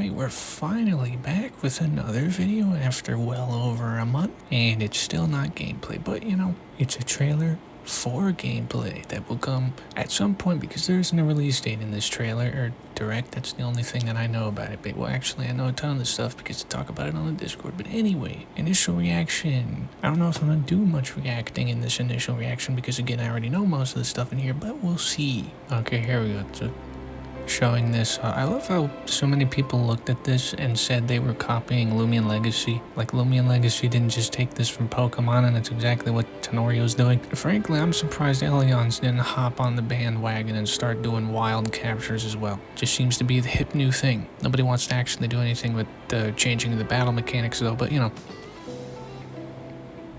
Alright, we're finally back with another video after well over a month, and it's still not gameplay, but you know, it's a trailer for gameplay that will come at some point because there isn't a release date in this trailer or direct. That's the only thing that I know about it. But well, actually, I know a ton of stuff because I talk about it on the Discord. But anyway, initial reaction. I don't know if I'm gonna do much reacting in this initial reaction because again, I already know most of the stuff in here, but we'll see. Okay, here we go. So, showing this. I love how so many people looked at this and said they were copying Lumion Legacy. Like Lumion Legacy didn't just take this from Pokemon, and it's exactly what Tanorio's doing. Frankly, I'm surprised Elions didn't hop on the bandwagon and start doing wild captures as well. Just seems to be the hip new thing. Nobody wants to actually do anything with changing the battle mechanics though, but you know.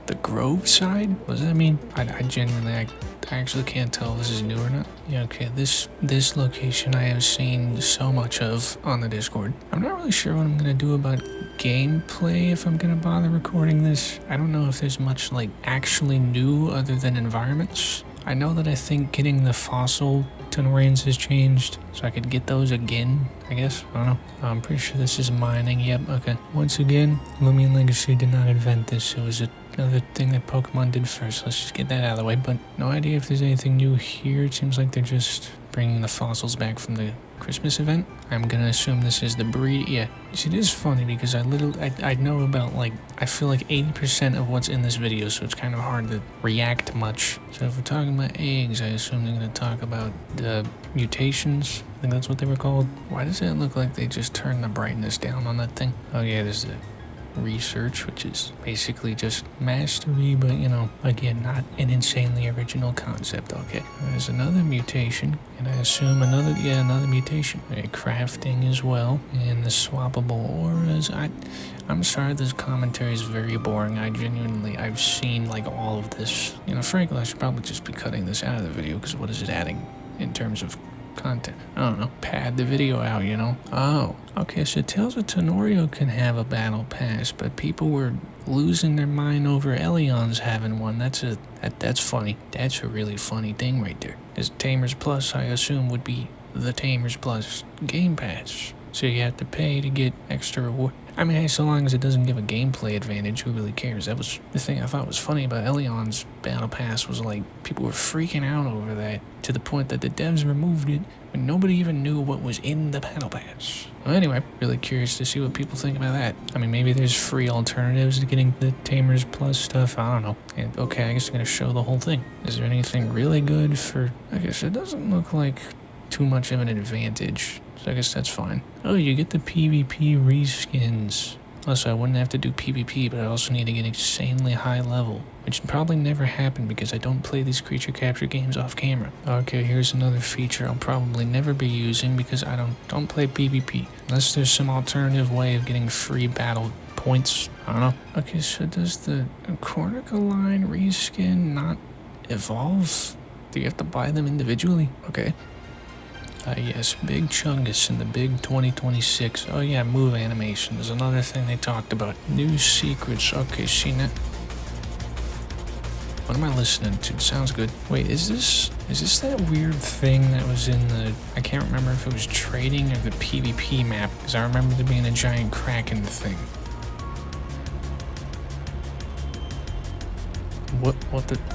The Grove side? What does that mean? I genuinely, I actually can't tell if this is new or not. Yeah, okay, this location I have seen so much of on the Discord. I'm not really sure what I'm gonna do about gameplay if I'm gonna bother recording this. I don't know if there's much like actually new other than environments. I know that I think getting the fossil Tenorians has changed, so I could get those again, I guess. I don't know. I'm pretty sure this is mining. Yep, okay. Once again, Lumion Legacy did not invent this. It was another thing that Pokemon did first. Let's just get that out of the way, but no idea if there's anything new here. It seems like they're just bringing the fossils back from the Christmas event. I'm gonna assume this is the breed. Yeah, see, it is funny because I know about like, I feel like 80% of what's in this video, so it's kind of hard to react much. So if we're talking about eggs, I assume they're gonna talk about the mutations. I think that's what they were called. Why does it look like they just turned the brightness down on that thing? Oh yeah, there's the research, which is basically just mastery, but you know, again, not an insanely original concept. Okay, there's another mutation, and I assume another mutation. Okay, crafting as well, and the swappable auras. I'm sorry, this commentary is very boring. I've seen like all of this. You know, frankly, I should probably just be cutting this out of the video because what is it adding in terms of content? I don't know. Pad the video out, you know? Oh, okay, so Tales of Tanorio can have a battle pass, but people were losing their mind over Elions having one. That's funny. That's a really funny thing right there. This Tamers Plus, I assume, would be the Tamers Plus Game Pass. So you have to pay to get extra reward. I mean, hey, so long as it doesn't give a gameplay advantage, who really cares? That was the thing I thought was funny about Elion's Battle Pass was like, people were freaking out over that to the point that the devs removed it when nobody even knew what was in the Battle Pass. Well, anyway, really curious to see what people think about that. I mean, maybe there's free alternatives to getting the Tamers Plus stuff. I don't know. And, okay, I guess I'm going to show the whole thing. Is there anything really good for... I guess it doesn't look like too much of an advantage. So I guess that's fine. Oh, you get the PvP reskins. Also, I wouldn't have to do PvP, but I also need to get insanely high level, which probably never happened because I don't play these creature capture games off camera. Okay, here's another feature I'll probably never be using because I don't play PvP. Unless there's some alternative way of getting free battle points. I don't know. Okay, so does the Cornicoline reskin not evolve? Do you have to buy them individually? Okay. Yes, Big Chungus in the Big 2026. Oh yeah, move animation is another thing they talked about. New secrets. Okay, seen it. What am I listening to? Sounds good. Wait, is this that weird thing that was in the... I can't remember if it was trading or the PvP map, because I remember there being a giant Kraken thing.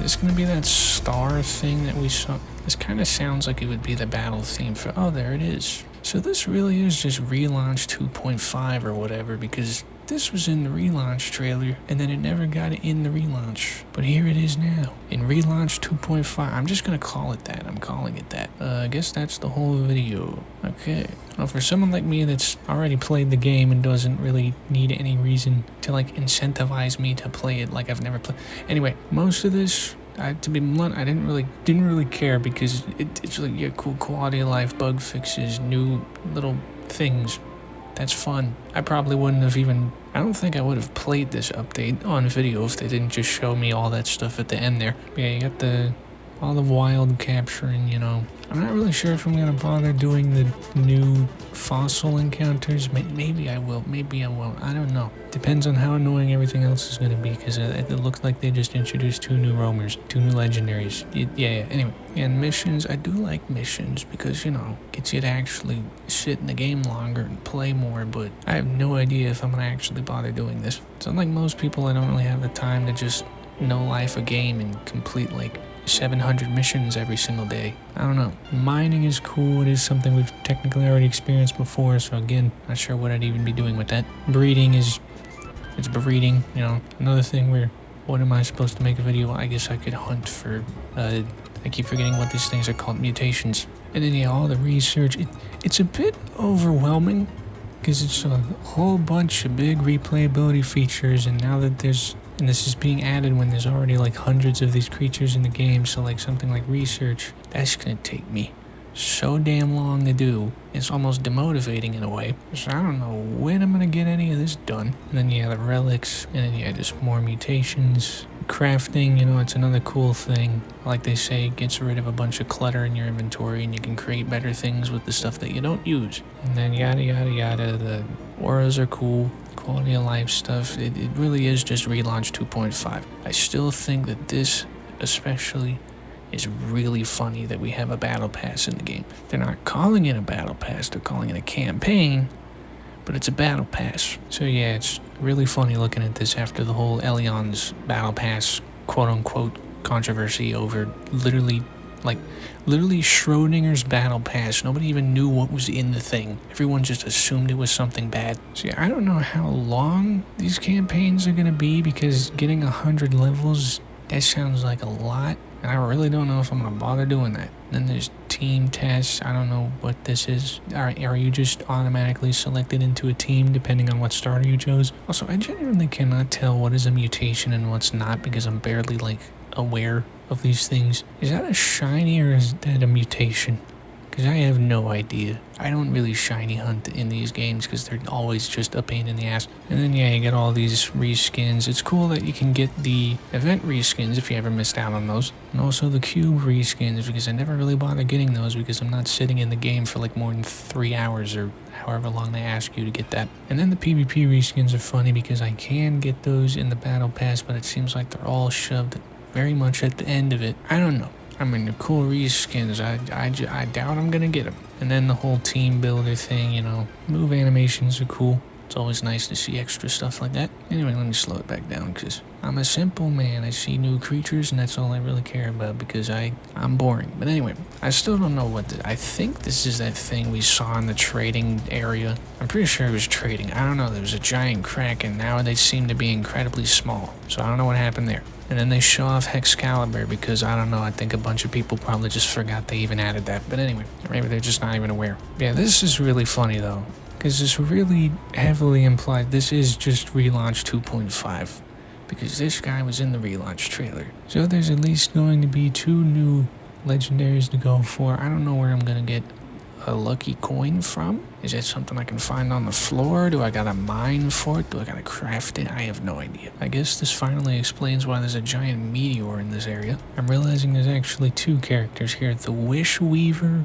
Is gonna be that star thing that we saw? This kind of sounds like it would be the battle theme for... Oh, there it is. So this really is just relaunch 2.5 or whatever, because this was in the relaunch trailer, and then it never got in the relaunch. But here it is now, in relaunch 2.5. I'm just gonna call it that. I'm calling it that. I guess that's the whole video. Okay. Well, for someone like me that's already played the game and doesn't really need any reason to, like, incentivize me to play it like I've never played. Anyway, most of this... to be blunt, I didn't really care because it's like, yeah, cool quality of life, bug fixes, new little things. That's fun. I probably wouldn't have even... I don't think I would have played this update on video if they didn't just show me all that stuff at the end there. But yeah, you got the all the wild capturing, you know. I'm not really sure if I'm gonna bother doing the new fossil encounters. Maybe I will, maybe I won't. I don't know. Depends on how annoying everything else is gonna be, because it looks like they just introduced 2 new roamers, 2 new legendaries. Yeah. Anyway, and missions. I do like missions because, you know, gets you to actually sit in the game longer and play more. But I have no idea if I'm gonna actually bother doing this. So unlike most people, I don't really have the time to just no life a game and complete like 700 missions every single day. I don't know. Mining is cool. It is something we've technically already experienced before, so again, not sure what I'd even be doing with that. Breeding it's breeding, you know. Another thing where, what am I supposed to make a video? I guess I could hunt for, I keep forgetting what these things are called, mutations. And then yeah, all the research, it's a bit overwhelming, because it's a whole bunch of big replayability features, and now that and this is being added when there's already like hundreds of these creatures in the game, so like something like research, that's gonna take me so damn long to do. It's almost demotivating in a way. So I don't know when I'm gonna get any of this done. And then yeah, the relics, and then yeah, just more mutations. Crafting, you know, it's another cool thing. Like they say, it gets rid of a bunch of clutter in your inventory, and you can create better things with the stuff that you don't use. And then yada yada yada, the auras are cool. Quality of life stuff, it really is just relaunch 2.5. I still think that this especially is really funny that we have a battle pass in the game. They're not calling it a battle pass, they're calling it a campaign, but it's a battle pass. So yeah, it's really funny looking at this after the whole Elion's battle pass quote unquote controversy over literally Schrodinger's battle pass. Nobody even knew what was in the thing. Everyone just assumed it was something bad. So yeah, I don't know how long these campaigns are gonna be, because getting 100 levels, that sounds like a lot. And I really don't know if I'm gonna bother doing that. Then there's team tests. I don't know what this is. Are you just automatically selected into a team depending on what starter you chose? Also, I genuinely cannot tell what is a mutation and what's not, because I'm barely like aware of these things. Is that a shiny or is that a mutation? Because I have no idea. I don't really shiny hunt in these games because they're always just a pain in the ass. And then yeah, you get all these reskins. It's cool that you can get the event reskins if you ever missed out on those. And also the cube reskins, because I never really bother getting those because I'm not sitting in the game for like more than 3 hours or however long they ask you to get that. And then the PvP reskins are funny because I can get those in the battle pass, but it seems like they're all shoved very much at the end of it. I don't know. I mean, the cool reskins, I doubt I'm gonna get them. And then the whole team builder thing, you know, move animations are cool. It's always nice to see extra stuff like that. Anyway, let me slow it back down, because I'm a simple man. I see new creatures, and that's all I really care about, because I'm boring. But anyway, I still don't know I think this is that thing we saw in the trading area. I'm pretty sure it was trading. I don't know, there was a giant crack, and now they seem to be incredibly small. So I don't know what happened there. And then they show off Hexcalibur because, I don't know, I think a bunch of people probably just forgot they even added that. But anyway, maybe they're just not even aware. Yeah, this is really funny though, because it's really heavily implied this is just relaunch 2.5, because this guy was in the relaunch trailer. So there's at least going to be 2 new legendaries to go for. I don't know where I'm going to get a lucky coin from. Is that something I can find on the floor? Do I gotta mine for it? Do I gotta craft it? I have no idea. I guess this finally explains why there's a giant meteor in this area. I'm realizing there's actually 2 characters here, the Wish Weaver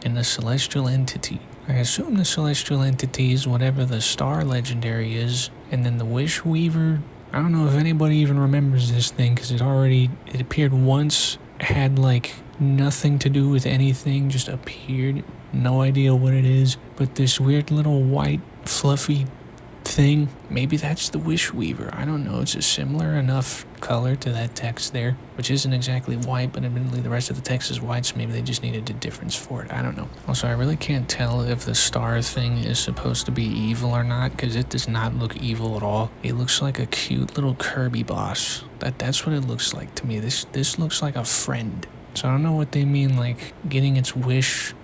and the Celestial Entity. I assume the Celestial Entity is whatever the Star Legendary is, and then the Wish Weaver, I don't know if anybody even remembers this thing, because it appeared once, had like nothing to do with anything, just appeared. No idea what it is, but this weird little white fluffy thing, maybe that's the Wish Weaver. I don't know, it's a similar enough color to that text there, which isn't exactly white, but admittedly the rest of the text is white, so maybe they just needed a difference for it. I don't know. Also, I really can't tell if the star thing is supposed to be evil or not, because it does not look evil at all. It looks like a cute little Kirby boss. That's what it looks like to me. This looks like a friend. So I don't know what they mean, like getting its wish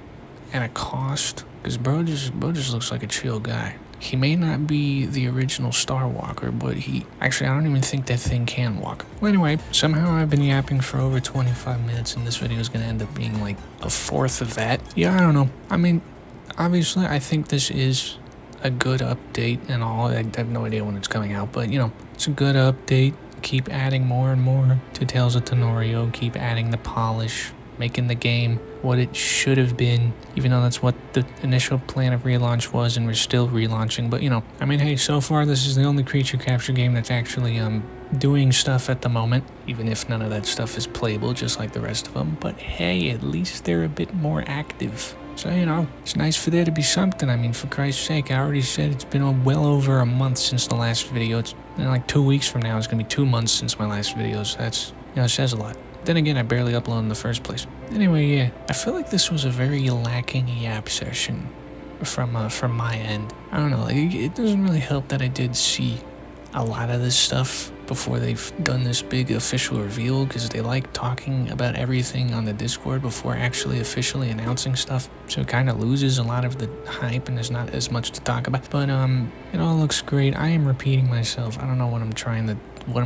at a cost, because bro just looks like a chill guy. He may not be the original Star Walker, but I don't even think that thing can walk. Well, anyway, somehow I've been yapping for over 25 minutes, and this video is going to end up being like a fourth of that. Yeah, I don't know. I mean, obviously, I think this is a good update and all. I have no idea when it's coming out, but you know, it's a good update. keep adding more and more to Tales of Tanorio, keep adding the polish, making the game what it should have been, even though that's what the initial plan of relaunch was, and we're still relaunching. But I mean, hey, so far this is the only creature capture game that's actually doing stuff at the moment, even if none of that stuff is playable just like the rest of them. But hey, at least they're a bit more active. So, it's nice for there to be something. I mean, for Christ's sake, I already said it's been well over a month since the last video. It's like 2 weeks from now, it's going to be 2 months since my last video, so that's, it says a lot. Then again, I barely uploaded in the first place. Anyway, yeah, I feel like this was a very lacking yap session from my end. I don't know, like, it doesn't really help that I did see a lot of this stuff before they've done this big official reveal, because they like talking about everything on the Discord before actually officially announcing stuff, so it kind of loses a lot of the hype and there's not as much to talk about. But it all looks great. I am repeating myself. I don't know what am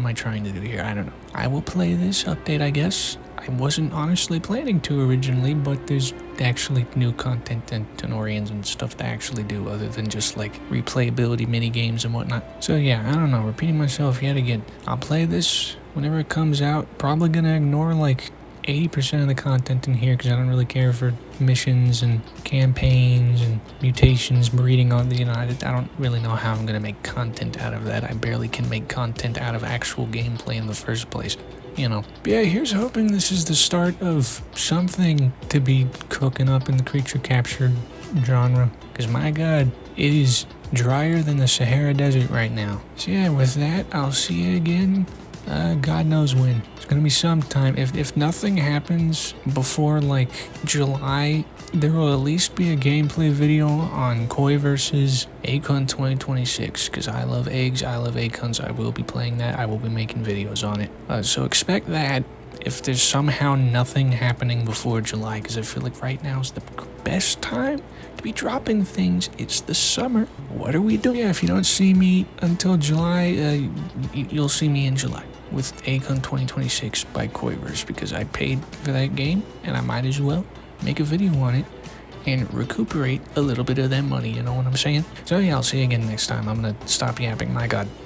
I trying to do here? I don't know. I will play this update, I guess. I wasn't honestly planning to originally, but there's actually new content and Tenorians and stuff to actually do other than just like replayability mini games and whatnot. So yeah, I don't know, repeating myself yet again. I'll play this whenever it comes out. Probably gonna ignore like 80% of the content in here because I don't really care for missions and campaigns and mutations, breeding on the I don't really know how I'm gonna make content out of that. I barely can make content out of actual gameplay in the first place. But yeah, here's hoping this is the start of something to be cooking up in the creature capture genre. Because my god, it is drier than the Sahara Desert right now. So yeah, with that, I'll see you again. God knows when. It's gonna be sometime. If nothing happens before like July, there will at least be a gameplay video on Koi versus Acon 2026, because I love eggs, I love Acons. I will be playing that. I will be making videos on it. So expect that if there's somehow nothing happening before July, because I feel like right now is the best time to be dropping things. It's the summer. What are we doing? Yeah, if you don't see me until July, you'll see me in July with Acon 2026 by Koiverse, because I paid for that game and I might as well make a video on it and recuperate a little bit of that money, you know what I'm saying? So yeah, I'll see you again next time. I'm gonna stop yapping, my god.